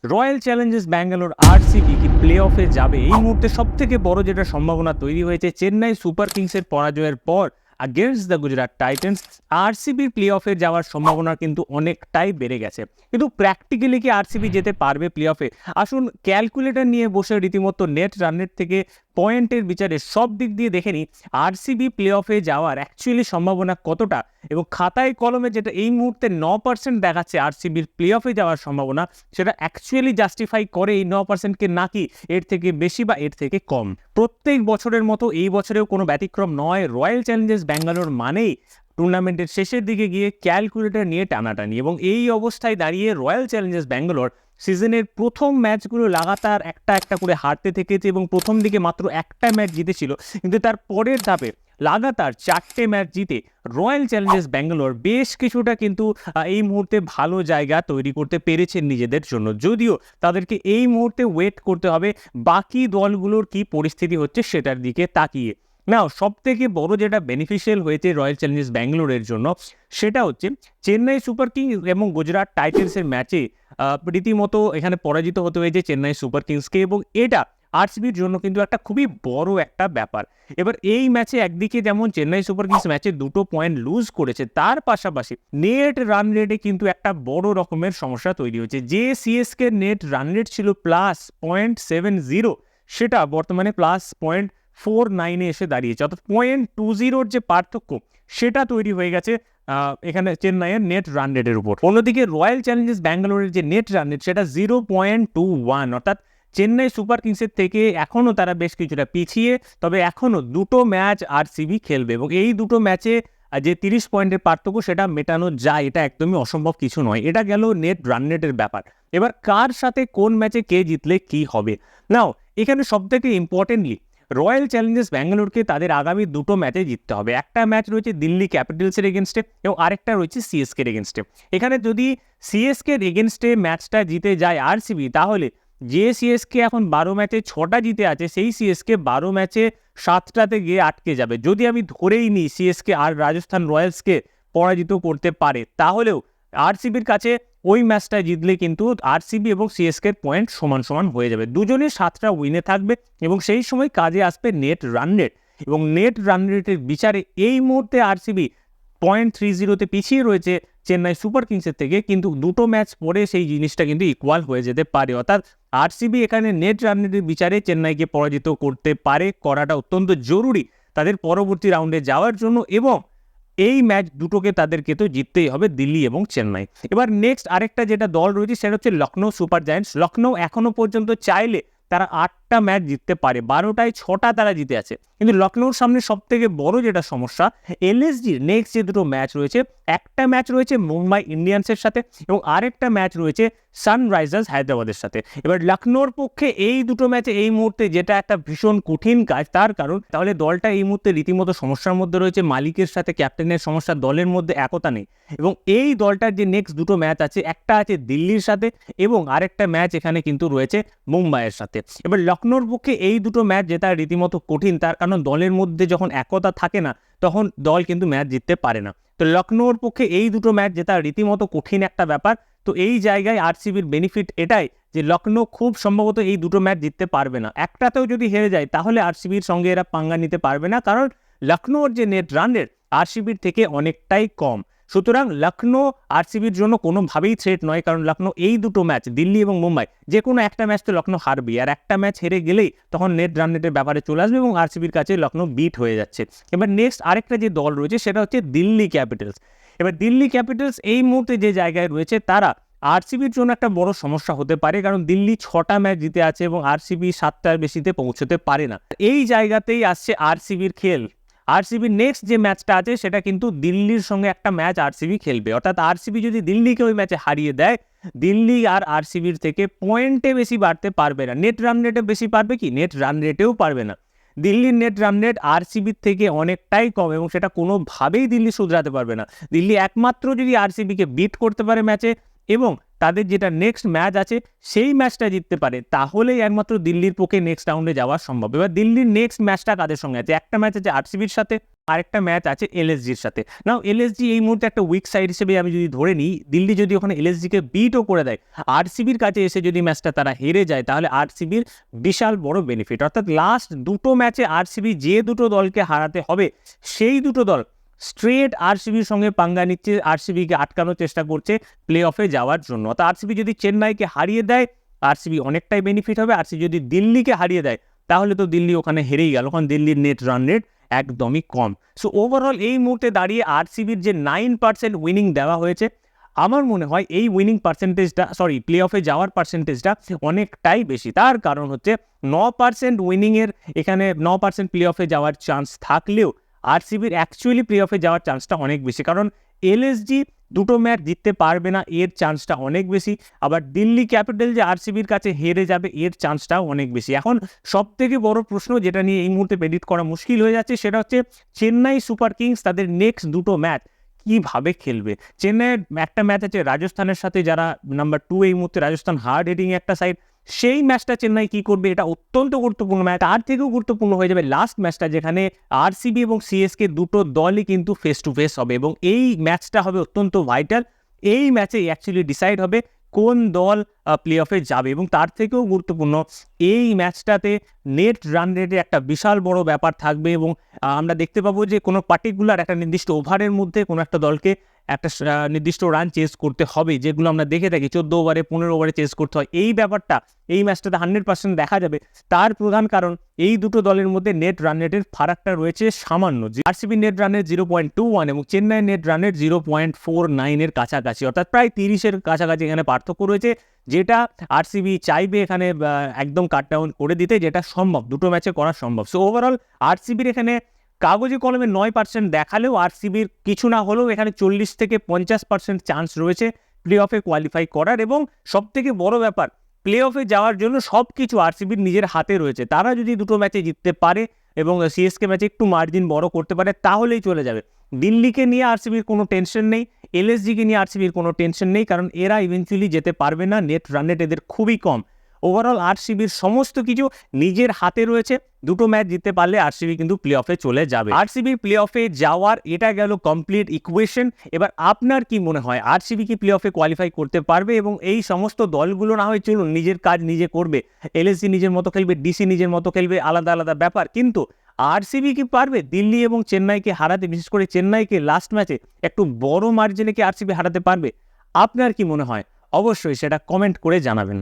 Royal Challengers Bangalore RCB কি play অফে যাবে? এই মুহূর্তে সবথেকে বড় যেটা সম্ভাবনা তৈরি হয়েছে চেন্নাই সুপার কিংসের পরাজয়ের পর আগেন্স্ট দ্য গুজরাট টাইটান্স, আরসিবির প্লে অফে যাওয়ার সম্ভাবনা কিন্তু অনেকটাই বেড়ে গেছে। কিন্তু প্র্যাকটিক্যালি কি আরসিবি যেতে পারবে প্লে অফে? আসুন ক্যালকুলেটর নিয়ে বসে রীতিমতো নেট রানের থেকে পয়েন্টের বিচারে সব দিক দিয়ে দেখে নিই আরসিবি প্লে অফে যাওয়ার অ্যাকচুয়ালি সম্ভাবনা কতটা, এবং খাতায় কলমে যেটা এই মুহূর্তে 9% দেখাচ্ছে আরসিবির প্লে অফে যাওয়ার সম্ভাবনা, সেটা অ্যাকচুয়ালি জাস্টিফাই করে এই 9%কে, নাকি এর থেকে বেশি বা এর থেকে কম। প্রত্যেক বছরের মতো এই বছরেও কোনো ব্যতিক্রম নয়। রয়্যাল চ্যালেঞ্জার্স ব্যাঙ্গালোর মানেই টুর্নামেন্টের শেষের দিকে গিয়ে ক্যালকুলেটর নিয়ে টানাটানি, এবং এই অবস্থায় দাঁড়িয়ে রয়্যাল চ্যালেঞ্জার্স ব্যাঙ্গালোর সিজনের প্রথম ম্যাচগুলো লাগাতার একটা একটা করে হারতে থেকেছে, এবং প্রথম দিকে মাত্র একটা ম্যাচ জিতেছিল, কিন্তু তার পরের ধাপে লাগাতার 4টে ম্যাচ জিতে রয়্যাল চ্যালেঞ্জার্স ব্যাঙ্গালোর বেশ কিছুটা কিন্তু এই মুহূর্তে ভালো জায়গা তৈরি করতে পেরেছেন নিজেদের জন্য। যদিও তাদেরকে এই মুহূর্তে ওয়েট করতে হবে বাকি দলগুলোর কি পরিস্থিতি হচ্ছে সেটার দিকে তাকিয়ে। নাও সবথেকে বড় যেটা বেনিফিশিয়াল হয়েছে রয়্যাল চ্যালেঞ্জার্স ব্যাঙ্গালোরের জন্য, সেটা হচ্ছে চেন্নাই সুপার কিংস এবং গুজরাট টাইটান্সের ম্যাচে রীতিমতো এখানে পরাজিত হতে হয়েছে চেন্নাই সুপার কিংসকে, এবং এটা আরসিবির জন্য কিন্তু একটা খুবই বড় একটা ব্যাপার। এবার এই ম্যাচে একদিকে যেমন চেন্নাই সুপার কিংস ম্যাচে 2টো পয়েন্ট লুজ করেছে, তার পাশাপাশি নেট রান রেটে কিন্তু একটা বড় রকমের সমস্যা তৈরি হয়েছে। যে সিএসকে নেট রান রেট ছিল +0.70, সেটা বর্তমানে +0.49 এসে দাঁড়িয়েছে, অর্থাৎ 0.20 যে পার্থক্য সেটা তৈরি হয়ে গেছে এখানে চেন্নাইয়ের নেট রান রেটের উপর। অন্যদিকে রয়্যাল চ্যালেঞ্জার্স ব্যাঙ্গালোরের যে নেট রান রেট সেটা 0.21, অর্থাৎ চেন্নাই সুপার কিংসের থেকে এখনও তারা বেশ কিছুটা পিছিয়ে। তবে এখনও 2টো ম্যাচ আরসিবি খেলবে, এবং এই 2টো ম্যাচে যে 30 পয়েন্টের পার্থক্য সেটা মেটানো যায়, এটা একদমই অসম্ভব কিছু নয়। এটা গেল নেট রান রেটের ব্যাপার। এবার কার সাথে কোন ম্যাচে কে জিতলে কি হবে? নাও এখানে সবথেকে ইম্পর্টেন্টলি রয়্যাল চ্যালেঞ্জার্স ব্যাঙ্গালোরকে তাদের আগামী 2টো ম্যাচে জিততে হবে। একটা ম্যাচ রয়েছে দিল্লি ক্যাপিটালসের এগেনস্টে, এবং আরেকটা রয়েছে সিএসকের এগেনস্টে। এখানে যদি সিএসকের এগেনস্টে ম্যাচটা জিতে যায় আরসিবি, তাহলে যে সিএসকে এখন 12 ম্যাচে 6টা জিতে আছে, সেই সিএসকে 12 ম্যাচে 7টাতে গিয়ে আটকে যাবে। যদি আমি ধরেই নিই সিএসকে আর রাজস্থান রয়্যালসকে পরাজিত করতে পারে, তাহলেও আরসিবির কাছে ওই ম্যাচটা জিতলে কিন্তু আরসিবি এবং সিএসকের পয়েন্ট সমান সমান হয়ে যাবে। দুজনের 7টা উইনে থাকবে, এবং সেই সময় কাজে আসবে নেট রান রেট, এবং নেট রান রেটের বিচারে এই মুহূর্তে আরসিবি 0.30তে পিছিয়ে রয়েছে চেন্নাই সুপার কিংসের থেকে, কিন্তু 2টো ম্যাচ পরে সেই জিনিসটা কিন্তু ইকুয়াল হয়ে যেতে পারে। অর্থাৎ আরসিবি এখানে নেট রান রেটের বিচারে চেন্নাইকে পরাজিত করতে পারে, করাটা অত্যন্ত জরুরি তাদের পরবর্তী রাউন্ডে যাওয়ার জন্য, এবং এই ম্যাচ দুটোকে তাদেরকে তো জিততেই হবে, দিল্লি এবং চেন্নাই। এবার নেক্সট আরেকটা যেটা দল রয়েছে সেটা হচ্ছে লখনৌ সুপার জায়ান্টস। লখনৌ এখনো পর্যন্ত চাইলে তারা 8টা ম্যাচ জিততে পারে, 12টায় 6টা তারা জিতে আছে। কিন্তু লখনৌর সামনে সবথেকে বড় যেটা সমস্যা, এলএসজির নেক্সট যে 2টো ম্যাচ রয়েছে, একটা ম্যাচ রয়েছে মুম্বাই ইন্ডিয়ান্সের সাথে, এবং আরেকটা ম্যাচ রয়েছে সানরাইজার্স হায়দ্রাবাদের সাথে। এবার লখনৌর পক্ষে এই 2টো ম্যাচে এই মুহূর্তে যেটা একটা ভীষণ কঠিন কাজ, তার কারণ তাহলে দলটা এই মুহূর্তে রীতিমতো সমস্যার মধ্যে রয়েছে, মালিকের সাথে ক্যাপ্টেনের সমস্যা, দলের মধ্যে একতা নেই। এবং এই দলটার যে নেক্সট 2টো ম্যাচ আছে, একটা আছে দিল্লির সাথে, এবং আরেকটা ম্যাচ এখানে কিন্তু রয়েছে মুম্বাইয়ের সাথে। এবার লখনৌর পক্ষে এই 2টো ম্যাচ জেতা রীতিমতো কঠিন, তার কারণ দলের মধ্যে যখন একতা থাকে না, তখন দল কিন্তু ম্যাচ জিততে পারে না। তো লখনৌর পক্ষে এই 2টো ম্যাচ জেতা রীতিমতো কঠিন একটা ব্যাপার। তো এই জায়গায় আরসিবির বেনিফিট এটাই যে লখনৌ খুব সম্ভবত এই 2টো ম্যাচ জিততে পারবে না। একটাতেও যদি হেরে যায় তাহলে আরসিবির সঙ্গে এরা পাঙ্গা নিতে পারবে না, কারণ লখনৌর যে নেট রান রেট আরসিবির থেকে অনেকটাই কম। সুতরাং লখনৌ আরসিবির জন্য কোনোভাবেই থ্রেট নয়, কারণ লখনৌ এই 2টো ম্যাচ দিল্লি এবং মুম্বাই যে কোনো একটা ম্যাচ তো লখনৌ হারবে, আর একটা ম্যাচ হেরে গেলেই তখন নেট রান রেটের ব্যাপারে চলে আসবে, এবং আরসিবির কাছে লখনৌ বিট হয়ে যাচ্ছে। এবার নেক্সট আরেকটা যে দল রয়েছে সেটা হচ্ছে দিল্লি ক্যাপিটালস। এবার দিল্লি ক্যাপিটালস এই মুহূর্তে যে জায়গায় রয়েছে, তারা আরসিবির জন্য একটা বড় সমস্যা হতে পারে, কারণ দিল্লি 6টা ম্যাচ জিতে আছে এবং আরসিবি 7টার বেশিতে পৌঁছতে পারে না। এই জায়গাতেই আসছে আরসিবির খেল। আরসিবির নেক্সট যে ম্যাচটা আছে সেটা কিন্তু দিল্লির সঙ্গে একটা ম্যাচ আরসিবি খেলবে, অর্থাৎ আরসিবি যদি দিল্লিকে ওই ম্যাচে হারিয়ে দেয়, দিল্লি আর আরসিবির থেকে পয়েন্টে বেশি বাড়তে পারবে না। নেট রান রেটে বেশি পারবে কি? নেট রান রেটেও পারবে না। দিল্লির নেট রান রেট আরসিবির থেকে অনেকটাই কম, এবং সেটা কোনোভাবেই দিল্লি শুধরাতে পারবে না। দিল্লি একমাত্র যদি আরসিবিকে বিট করতে পারে ম্যাচে, এবং তাদের যেটা নেক্সট ম্যাচ আছে সেই ম্যাচটা জিততে পারে, তাহলেই একমাত্র দিল্লির পক্ষে নেক্সট রাউন্ডে যাওয়া সম্ভব। এবার দিল্লির নেক্সট ম্যাচটা কাদের সঙ্গে আছে? একটা ম্যাচ আছে আরসিবির সাথে, আরেকটা ম্যাচ আছে এলএসজির সাথে। নাও এলএসজি এই মুহূর্তে একটা উইক সাইড হিসেবে আমি যদি ধরে নিই, দিল্লি যদি ওখানে এলএসজিকে বিটও করে দেয়, আরসিবির কাছে এসে যদি ম্যাচটা তারা হেরে যায়, তাহলে আরসিবির বিশাল বড় বেনিফিট। অর্থাৎ লাস্ট দুটো ম্যাচে আরসিবি যে দুটো দলকে হারাতে হবে, সেই দুটো দল স্ট্রেট আরসিবির সঙ্গে পাঙ্গা নিচ্ছে, আরসিবিকে আটকানোর চেষ্টা করছে প্লে অফে যাওয়ার জন্য। অর্থাৎ আরসিবি যদি চেন্নাইকে হারিয়ে দেয়, আরসিবি অনেকটাই বেনিফিট হবে। আরসিবি যদি দিল্লিকে হারিয়ে দেয়, তাহলে তো দিল্লি ওখানে হেরেই গেল, কারণ দিল্লির নেট রান রেট একদমই কম। সো ওভারঅল এই মুহূর্তে দাঁড়িয়ে আরসিবির যে 9% উইনিং দেওয়া হয়েছে, আমার মনে হয় এই উইনিং পার্সেন্টেজটা, প্লে অফে যাওয়ার পার্সেন্টেজটা অনেকটাই বেশি। তার কারণ হচ্ছে 9% উইনিংয়ের এখানে 9% প্লে অফে যাওয়ার চান্স থাকলেও আরসিবির অ্যাকচুয়ালি প্লে অফে যাওয়ার চান্সটা অনেক বেশি, কারণ এলএসজি দুটো ম্যাচ জিততে পারবে না, এর চান্সটা অনেক বেশি। আবার দিল্লি ক্যাপিটাল যে আরসিবির কাছে হেরে যাবে, এর চান্সটাও অনেক বেশি। এখন সবথেকে বড় প্রশ্ন যেটা নিয়ে এই মুহূর্তে প্রেডিক্ট করা মুশকিল হয়ে যাচ্ছে, সেটা হচ্ছে চেন্নাই সুপার কিংস তাদের নেক্সট দুটো ম্যাচ কীভাবে খেলবে। চেন্নাইয়ের একটা ম্যাচ আছে রাজস্থানের সাথে, যারা নাম্বার 2 এই মুহূর্তে, রাজস্থান হার্ড হিটিং একটা সাইড। সেই ম্যাচটা চেন্নাই কী করবে, এটা অত্যন্ত গুরুত্বপূর্ণ ম্যাচ। তার থেকেও গুরুত্বপূর্ণ হয়ে যাবে লাস্ট ম্যাচটা, যেখানে আরসিবি এবং সিএসকে দুটো দলই কিন্তু ফেস টু ফেস হবে, এবং এই ম্যাচটা হবে অত্যন্ত ভাইটাল। এই ম্যাচে অ্যাকচুয়ালি ডিসাইড হবে কোন দল প্লে অফে যাবে, এবং তার থেকেও গুরুত্বপূর্ণ এই ম্যাচটাতে নেট রান রেটে একটা বিশাল বড় ব্যাপার থাকবে। এবং আমরা দেখতে পাবো যে কোনো পার্টিকুলার একটা নির্দিষ্ট ওভারের মধ্যে কোনো একটা দলকে একটা নির্দিষ্ট রান চেস করতে হবে, যেগুলো আমরা দেখে থাকি 14 ওভারে 15 ওভারে চেস করতে হয়। এই ব্যাপারটা এই ম্যাচটাতে 100% দেখা যাবে। তার প্রধান কারণ এই দুটো দলের মধ্যে নেট রান রেটের ফারাকটা রয়েছে সামান্য। আরসিবি নেট রানের 0.21 এবং চেন্নাই নেট রানের 0.49 এর কাছাকাছি, অর্থাৎ প্রায় 30-এর কাছাকাছি এখানে পার্থক্য রয়েছে, যেটা আরসিবি চাইবে এখানে একদম কাট ডাউন করে দিতে, যেটা সম্ভব, দুটো ম্যাচে করা সম্ভব। সো ওভারঅল আরসিবির এখানে কাগজে কলমে 9% দেখালেও আরসিবির কিছু না হলেও এখানে 40 থেকে 50% চান্স রয়েছে প্লে অফে কোয়ালিফাই করার। এবং সবথেকে বড় ব্যাপার, প্লে অফে যাওয়ার জন্য সব কিছু আরসিবির নিজের হাতে রয়েছে। তারা যদি দুটো ম্যাচে জিততে পারে এবং সিএসকে ম্যাচে একটু মার্জিন বড় করতে পারে, তাহলেই চলে যাবে। দিল্লিকে নিয়ে আরসিবির কোনো টেনশন নেই, এলএসজিকে নিয়ে আরসিবির কোনো টেনশন নেই, কারণ এরা ইভেন্চুয়ালি যেতে পারবে না, নেট রান রেট এদের খুবই কম। ওভারঅল আরসিবির সমস্ত কিছু নিজের হাতে রয়েছে, দুটো ম্যাচ জিততে পারলে আরসিবি কিন্তু প্লে অফে চলে যাবে। আরসিবির প্লে অফে যাওয়ার এটা গেল কমপ্লিট ইকুয়েশন। এবার আপনার কি মনে হয়, আরসিবি কি প্লে অফে কোয়ালিফাই করতে পারবে? এবং এই সমস্ত দলগুলো না হয় চলুন নিজের কাজ নিজে করবে, এলএসজি নিজের মতো খেলবে, ডিসি নিজের মতো খেলবে, আলাদা আলাদা ব্যাপার, কিন্তু আরসিবি কি পারবে দিল্লি এবং চেন্নাইকে হারাতে? বিশেষ করে চেন্নাইকে লাস্ট ম্যাচে একটু বড় মার্জিনে কি আরসিবি হারাতে পারবে? আপনার কি মনে হয়? অবশ্যই সেটা কমেন্ট করে জানাবেন।